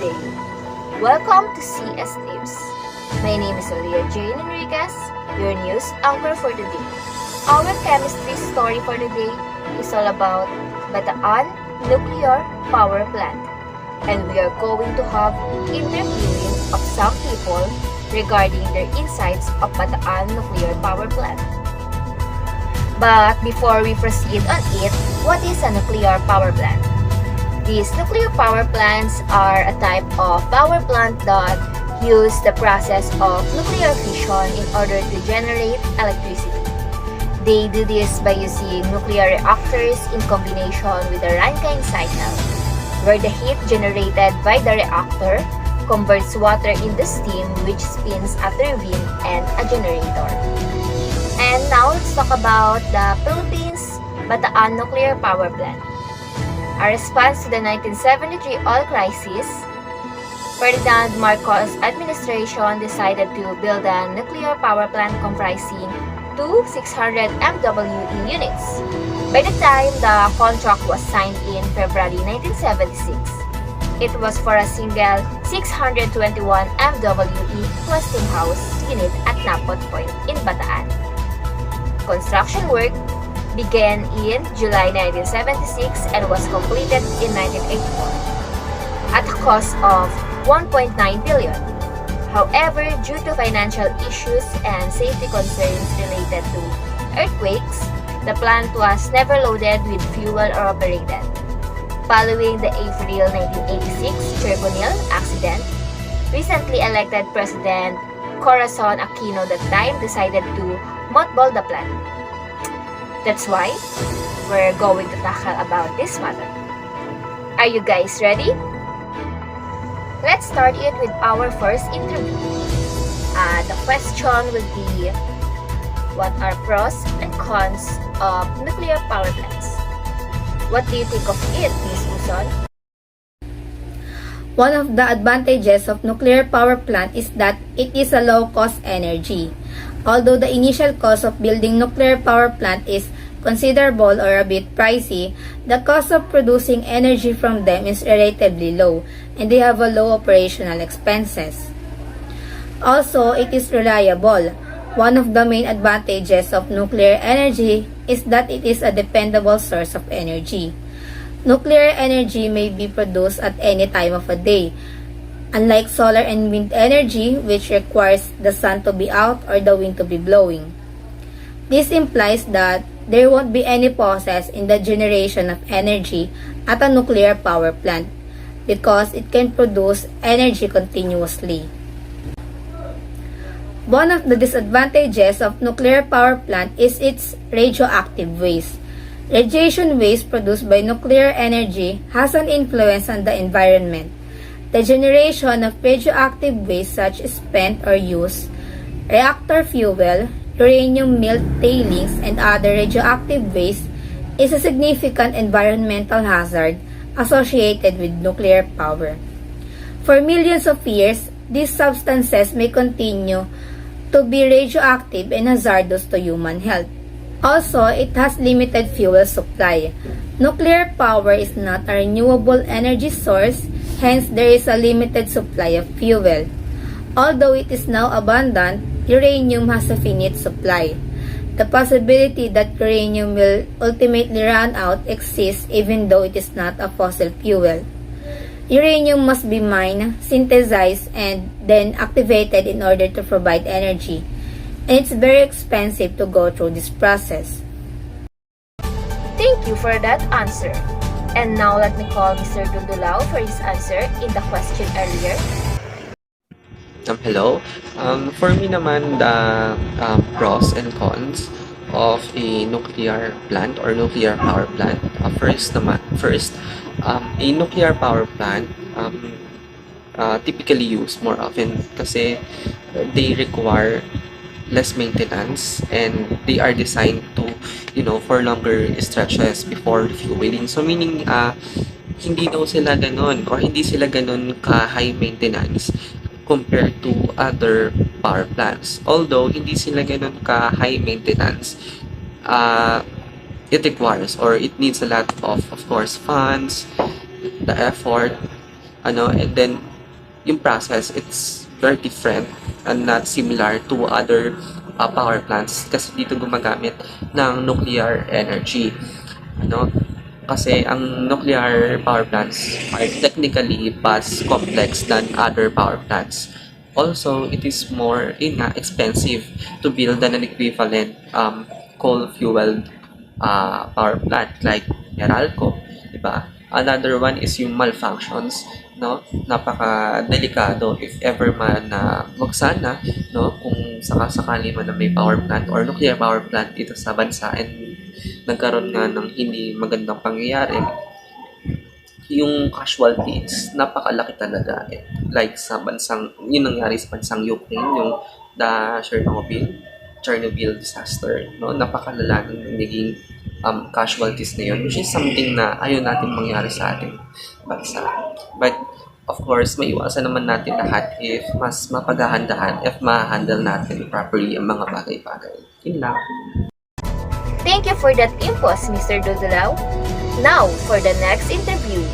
day. Welcome to CS News. My name is Alia Jane Enriquez, your news anchor for today. Our chemistry story for today is all about Bataan Nuclear Power Plant. And we are going to have interviewing of some people regarding their insights of Bataan Nuclear Power Plant. But before we proceed on it, what is a nuclear power plant? These nuclear power plants are a type of power plant that use the process of nuclear fission in order to generate electricity. They do this by using nuclear reactors in combination with the Rankine cycle, where the heat generated by the reactor converts water into steam which spins a turbine and a generator. And now let's talk about the Philippines Bataan Nuclear Power Plant. A response to the 1973 oil crisis, Ferdinand Marcos administration decided to build a nuclear power plant comprising two 600 MWE units. By the time the contract was signed in February 1976, it was for a single 621 MWE Westinghouse unit at Napot Point in Bataan. Construction work began in July 1976 and was completed in 1984 at a cost of 1.9 billion. However, due to financial issues and safety concerns related to earthquakes, the plant was never loaded with fuel or operated. Following the April 1986 Charbonneil accident, recently elected President Corazon Aquino that time decided to mothball the plant. That's why we're going to tackle about this matter. Are you guys ready? Let's start it with our first interview. The question will be, what are pros and cons of nuclear power plants? What do you think of it, Ms. Uson? One of the advantages of nuclear power plant is that it is a low-cost energy. Although the initial cost of building nuclear power plant is considerable or a bit pricey, the cost of producing energy from them is relatively low, and they have a low operational expenses. Also, it is reliable. One of the main advantages of nuclear energy is that it is a dependable source of energy. Nuclear energy may be produced at any time of a day, unlike solar and wind energy, which requires the sun to be out or the wind to be blowing. This implies that there won't be any pauses in the generation of energy at a nuclear power plant because it can produce energy continuously. One of the disadvantages of nuclear power plant is its radioactive waste. Radiation waste produced by nuclear energy has an influence on the environment. The generation of radioactive waste such as spent or used reactor fuel, uranium melt tailings, and other radioactive waste is a significant environmental hazard associated with nuclear power. For millions of years, these substances may continue to be radioactive and hazardous to human health. Also, it has limited fuel supply. Nuclear power is not a renewable energy source, hence there is a limited supply of fuel. Although it is now abundant, uranium has a finite supply. The possibility that uranium will ultimately run out exists even though it is not a fossil fuel. Uranium must be mined, synthesized, and then activated in order to provide energy. And it's very expensive to go through this process. Thank you for that answer. And now let me call Mr. Dudulao for his answer in the question earlier. Hello. For me naman, the pros and cons of a nuclear plant or nuclear power plant. First, a nuclear power plant typically used more often kasi they require less maintenance and they are designed to, for longer stretches before fueling. So meaning, hindi daw sila ganun or hindi sila ganun ka-high maintenance compared to other power plants. Although, hindi sila ganun ka-high maintenance, it requires or it needs a lot of course, funds, the effort, and then yung process, it's very different and not similar to other power plants kasi dito gumagamit ng nuclear energy. Ano? Kasi ang nuclear power plants are technically mas complex than other power plants. Also, it is more expensive to build than an equivalent coal-fueled power plant like Meralco, di ba? Another one is yung malfunctions, no? Napaka-delikado if ever man na wag sana, no? Kung sakasakali man na may power plant or nuclear power plant dito sa bansa and nagkaroon nga ng hindi magandang pangyayari, yung casualties, napakalaki talaga. Like sa bansang, yun nangyari sa bansang Ukraine, yung the Chernobyl disaster, no? Napakalala ng naging casualties na yun, which is something na ayaw natin mangyari sa ating bansa. But, of course, maiwasan naman natin lahat if mas mapaghahandahan, if ma-handle natin properly ang mga bagay-bagay. Yun lang. Thank you for that input, Mr. Dudulao. Now, for the next interview,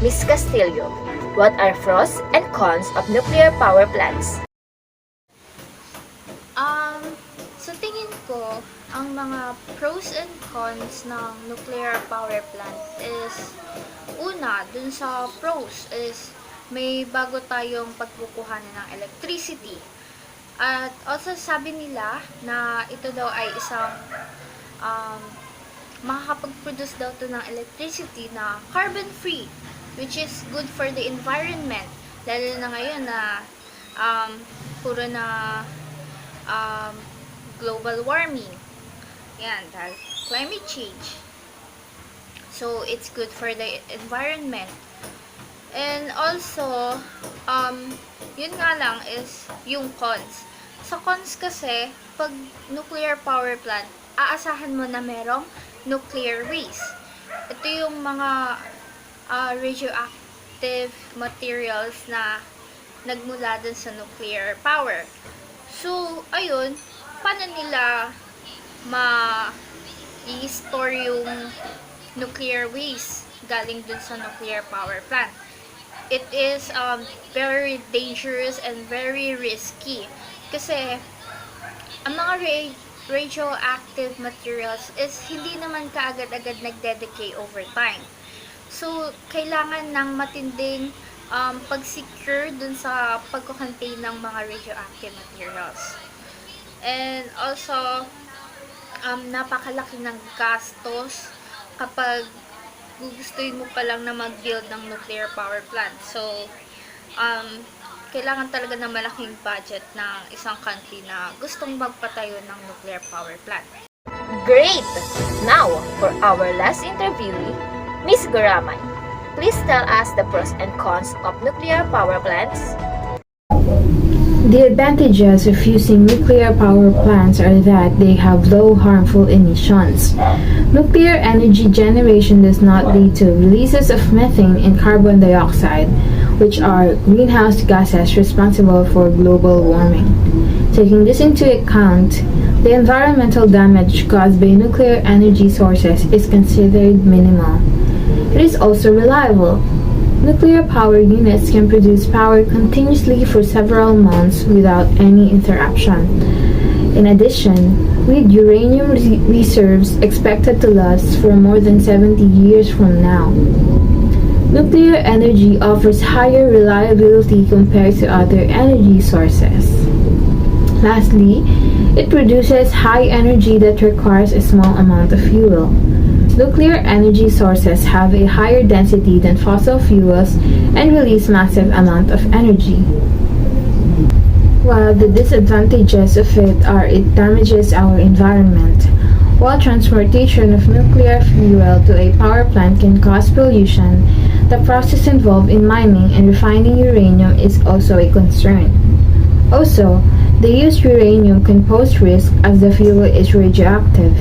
Ms. Castillo, what are pros and cons of nuclear power plants? Sa tingin ko, ang mga pros and cons ng nuclear power plant is, una, dun sa pros is may bago tayong pagkukuhanan ng electricity. At also sabi nila na ito daw ay isang makakapag-produce daw to ng electricity na carbon-free, which is good for the environment. Lalo na ngayon na puro na global warming. Yan, dahil climate change. So, it's good for the environment. And also, yun nga lang is yung cons. Sa cons kasi, pag nuclear power plant, aasahan mo na merong nuclear waste. Ito yung mga radioactive materials na nagmula dun sa nuclear power. So, ayun, paano nila i-store yung nuclear waste galing dun sa nuclear power plant? It is very dangerous and very risky. Kasi, ang mga radioactive materials is hindi naman kaagad-agad nagde-decay over time. So, kailangan ng matinding pag-secure dun sa pagkukontain ng mga radioactive materials. And also, napakalaki ng gastos kapag gugustuhin mo pa lang na mag-build ng nuclear power plant. So, kailangan talaga ng malaking budget ng isang country na gustong magpatayo ng nuclear power plant. Great! Now, for our last interviewee, Ms. Garamay. Please tell us the pros and cons of nuclear power plants. The advantages of using nuclear power plants are that they have low harmful emissions. Nuclear energy generation does not lead to releases of methane and carbon dioxide, which are greenhouse gases responsible for global warming. Taking this into account, the environmental damage caused by nuclear energy sources is considered minimal. It is also reliable. Nuclear power units can produce power continuously for several months without any interruption. In addition, with uranium reserves expected to last for more than 70 years from now, nuclear energy offers higher reliability compared to other energy sources. Lastly, it produces high energy that requires a small amount of fuel. Nuclear energy sources have a higher density than fossil fuels and release massive amount of energy. While the disadvantages of it are it damages our environment, while transportation of nuclear fuel to a power plant can cause pollution, the process involved in mining and refining uranium is also a concern. Also, the used uranium can pose risk as the fuel is radioactive.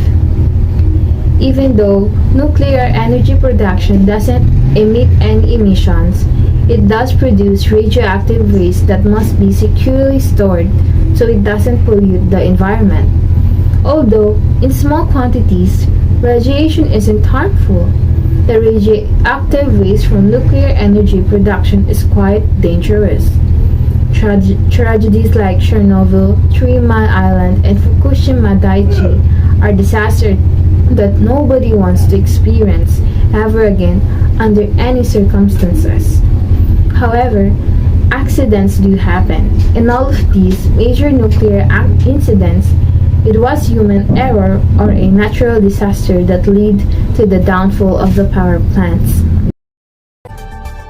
Even though nuclear energy production doesn't emit any emissions, it does produce radioactive waste that must be securely stored so it doesn't pollute the environment. Although, in small quantities, radiation isn't harmful. The radioactive waste from nuclear energy production is quite dangerous. tragedies like Chernobyl, 3 Mile Island, and Fukushima Daiichi are disasters that nobody wants to experience ever again under any circumstances. However, accidents do happen. In all of these major nuclear incidents, it was human error or a natural disaster that led to the downfall of the power plants.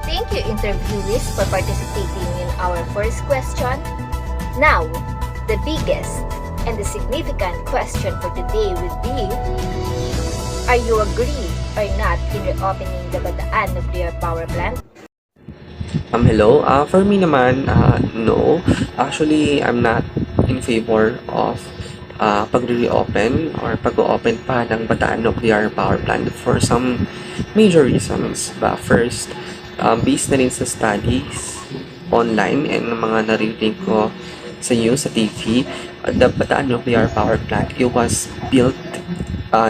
Thank you, interviewees, for participating in our first question. Now, the biggest and the significant question for today will be, are you agree or not in reopening the Bataan nuclear power plant? Hello. For me naman, no. Actually, I'm not in favor of pag-reopen or pag-open pa ng Bataan Nuclear Power Plant for some major reasons. First, based na rin sa studies online and mga narinig ko sa news, sa TV, the Bataan Nuclear Power Plant, it was built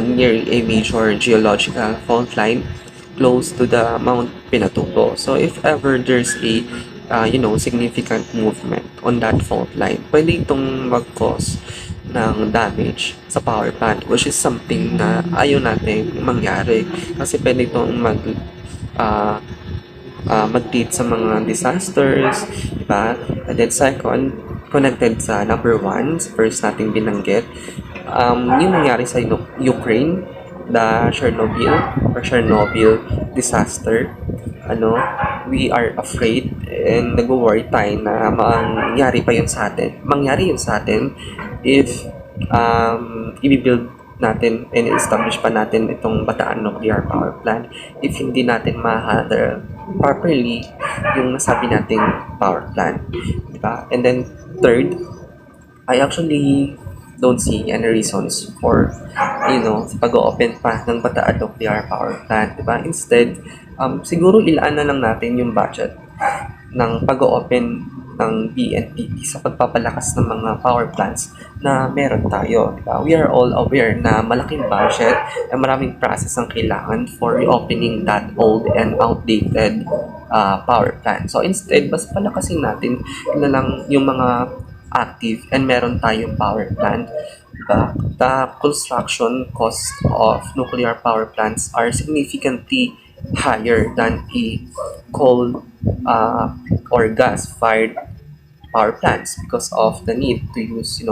near a major geological fault line close to the Mount Pinatubo. So if ever there's a significant movement on that fault line, pwede itong mag-cause ng damage sa power plant, which is something na ayaw natin mangyari kasi pwede itong mag-lead sa mga disasters, diba? And then second, connected sa number one, first nating binanggit, yung nangyari sa Ukraine, the Chernobyl disaster, we are afraid and nag-worry tayo na mangyari yun sa atin if i-build natin and establish pa natin itong Bataan Nuclear Power Plant if hindi natin ma-handle properly yung nasabi nating power plant, diba? And then third, I actually don't see any reasons for pag-open pa ng Bataan Nuclear Power Plant, diba? Instead, siguro ilaan na lang natin yung budget ng pag-open ng BNPP sa pagpapalakas ng mga power plants na meron tayo, diba? We are all aware na malaking budget at maraming process ang kailangan for reopening that old and outdated power plant. So instead, mas palakasin natin na lang yung mga active and meron tayong power plant, diba? The construction cost of nuclear power plants are significantly higher than a coal or gas-fired power plants because of the need to use,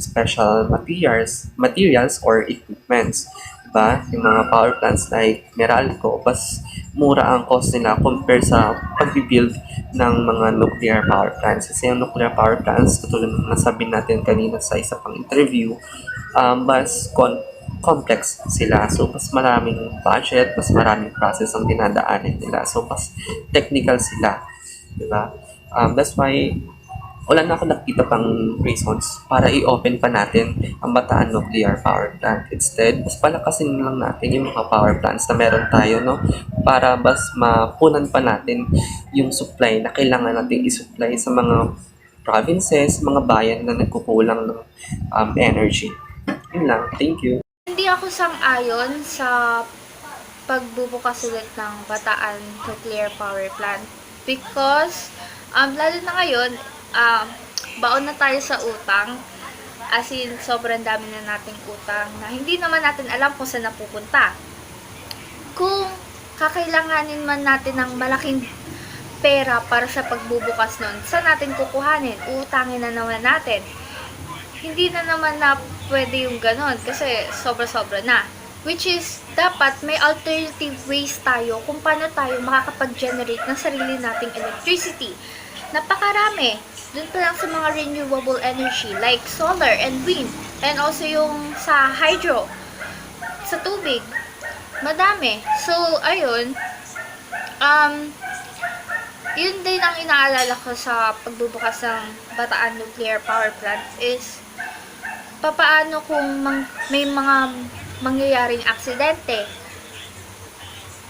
special materials or equipments. Diba? Yung mga power plants like Meralco, mas mura ang cost nila compare sa pag-build ng mga nuclear power plants. Kasi yung nuclear power plants, katulad ng nasabi natin kanina sa isa pang interview, mas complex sila. So, mas maraming budget, mas maraming process ang dinadaanin nila. So, mas technical sila. Diba? That's why wala na ako nakita pang reasons para i-open pa natin ang Bataan Nuclear Power Plant. Instead, mas palakasin lang natin yung mga power plants na meron tayo, no? Para mas mapunan pa natin yung supply na kailangan natin i-supply sa mga provinces, mga bayan na nagkukulang ng energy. Yun lang. Thank you. Hindi ako sang-ayon sa pagbubukas ulit ng Bataan Nuclear Power Plant because lalo na ngayon, baon na tayo sa utang, as in sobrang dami na nating utang na hindi naman natin alam kung saan napupunta. Kung kakailanganin man natin ng malaking pera para sa pagbubukas nun, saan natin kukuhanin? Uutangin na naman natin. Hindi na naman na pwede yung ganon kasi sobra-sobra na. Which is, dapat may alternative ways tayo kung paano tayo makakapag-generate ng sarili nating electricity. Napakarami. Doon pa lang sa mga renewable energy like solar and wind. And also yung sa hydro. Sa tubig. Madami. So, ayun. Yun din ang inaalala ko sa pagbubukas ng Bataan Nuclear Power Plant is papaano kung may mga mangyayaring aksidente.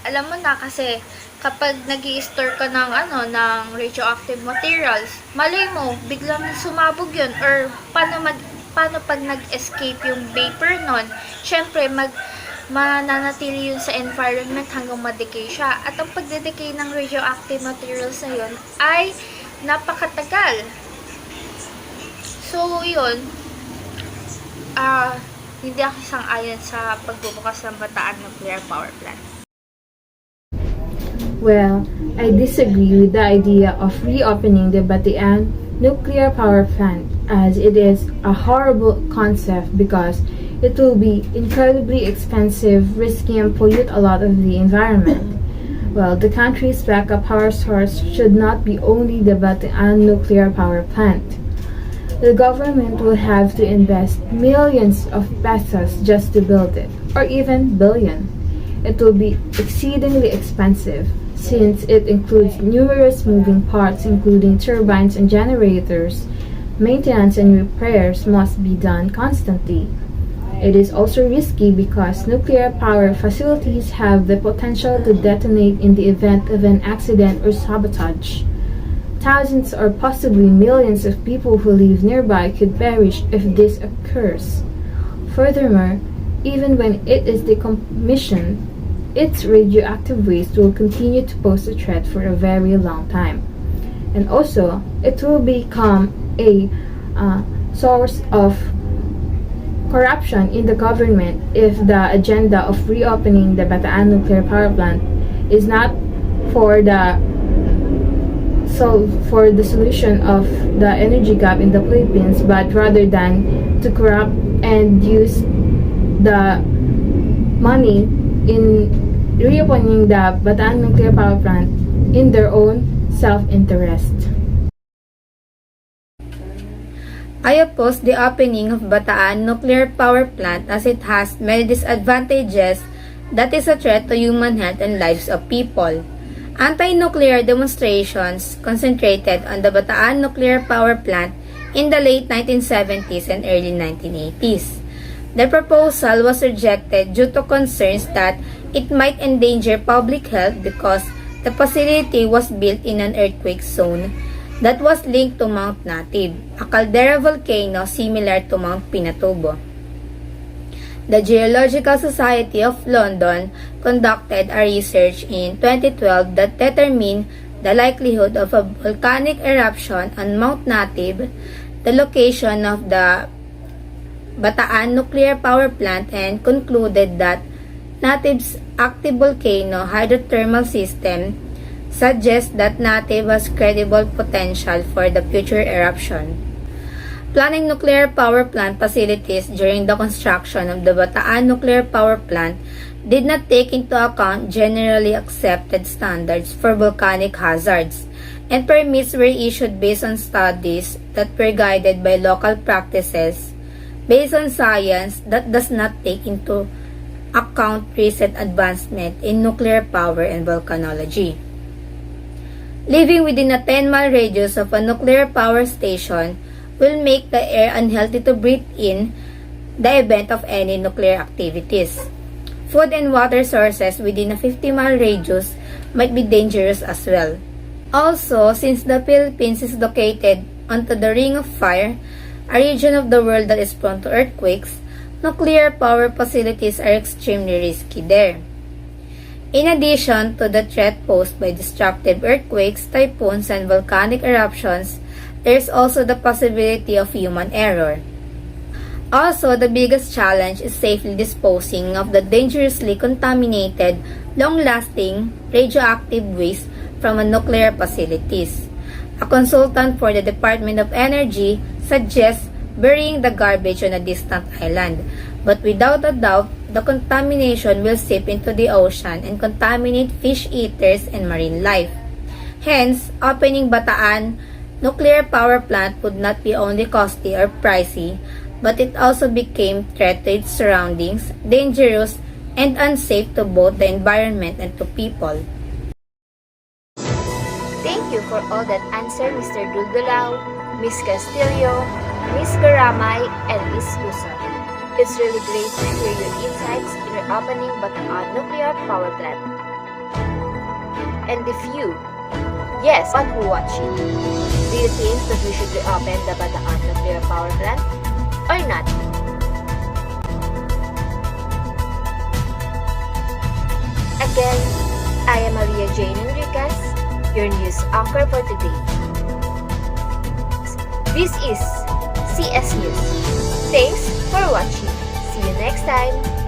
Alam mo na kasi kapag nag-i-store ka ng radioactive materials, malay mo biglang sumabog yun or paano pag nag-escape yung vapor nun, syempre mananatili yun sa environment hanggang ma-decay siya. At ang pagdedecay ng radioactive materials na yun ay napakatagal. So, yun, hindi ako sang-ayon sa pagbubukas ng Bataan Nuclear Power Plant. Well, I disagree with the idea of reopening the Batian nuclear power plant, as it is a horrible concept because it will be incredibly expensive, risky, and pollute a lot of the environment. Well, the country's backup power source should not be only the Batian nuclear power plant. The government will have to invest millions of pesos just to build it, or even billion. It will be exceedingly expensive since it includes numerous moving parts including turbines and generators. Maintenance and repairs must be done constantly. It is also risky because nuclear power facilities have the potential to detonate in the event of an accident or sabotage. Thousands or possibly millions of people who live nearby could perish if this occurs. Furthermore, even when it is decommissioned, its radioactive waste will continue to pose a threat for a very long time. And also, it will become a source of corruption in the government if the agenda of reopening the Bataan nuclear power plant is not for the solution of the energy gap in the Philippines, but rather than to corrupt and use the money in reopening the Bataan nuclear power plant in their own self-interest. I oppose the opening of Bataan nuclear power plant as it has many disadvantages that is a threat to human health and lives of people. Anti-nuclear demonstrations concentrated on the Bataan nuclear power plant in the late 1970s and early 1980s. The proposal was rejected due to concerns that it might endanger public health because the facility was built in an earthquake zone that was linked to Mount Natib, a caldera volcano similar to Mount Pinatubo. The Geological Society of London conducted a research in 2012 that determined the likelihood of a volcanic eruption on Mount Natib, the location of the Bataan nuclear power plant, and concluded that Natib's active volcano hydrothermal system suggests that Natib has credible potential for the future eruption. Planning nuclear power plant facilities during the construction of the Bataan nuclear power plant did not take into account generally accepted standards for volcanic hazards, and permits were issued based on studies that were guided by local practices based on science that does not take into account recent advancement in nuclear power and volcanology. Living within a 10-mile radius of a nuclear power station will make the air unhealthy to breathe in the event of any nuclear activities. Food and water sources within a 50-mile radius might be dangerous as well. Also, since the Philippines is located onto the Ring of Fire, a region of the world that is prone to earthquakes, nuclear power facilities are extremely risky there. In addition to the threat posed by destructive earthquakes, typhoons, and volcanic eruptions, there is also the possibility of human error. Also, the biggest challenge is safely disposing of the dangerously contaminated, long-lasting radioactive waste from nuclear facilities. A consultant for the Department of Energy suggests burying the garbage on a distant island, but without a doubt, the contamination will seep into the ocean and contaminate fish eaters and marine life. Hence, opening Bataan nuclear power plant would not be only costly or pricey, but it also became threat to its surroundings, dangerous, and unsafe to both the environment and to people. Thank you for all that answer, Mr. Dulgulao, Miss Castillo, Miss Garamay, and Miss Uso. It's really great to hear your insights in reopening Bataan nuclear power plant. And if you, yes, one who watching, do you think that we should reopen the Bataan nuclear power plant or not? I am Maria Jane Enriquez, your news anchor for today. This is CS News. Thanks for watching. See you next time.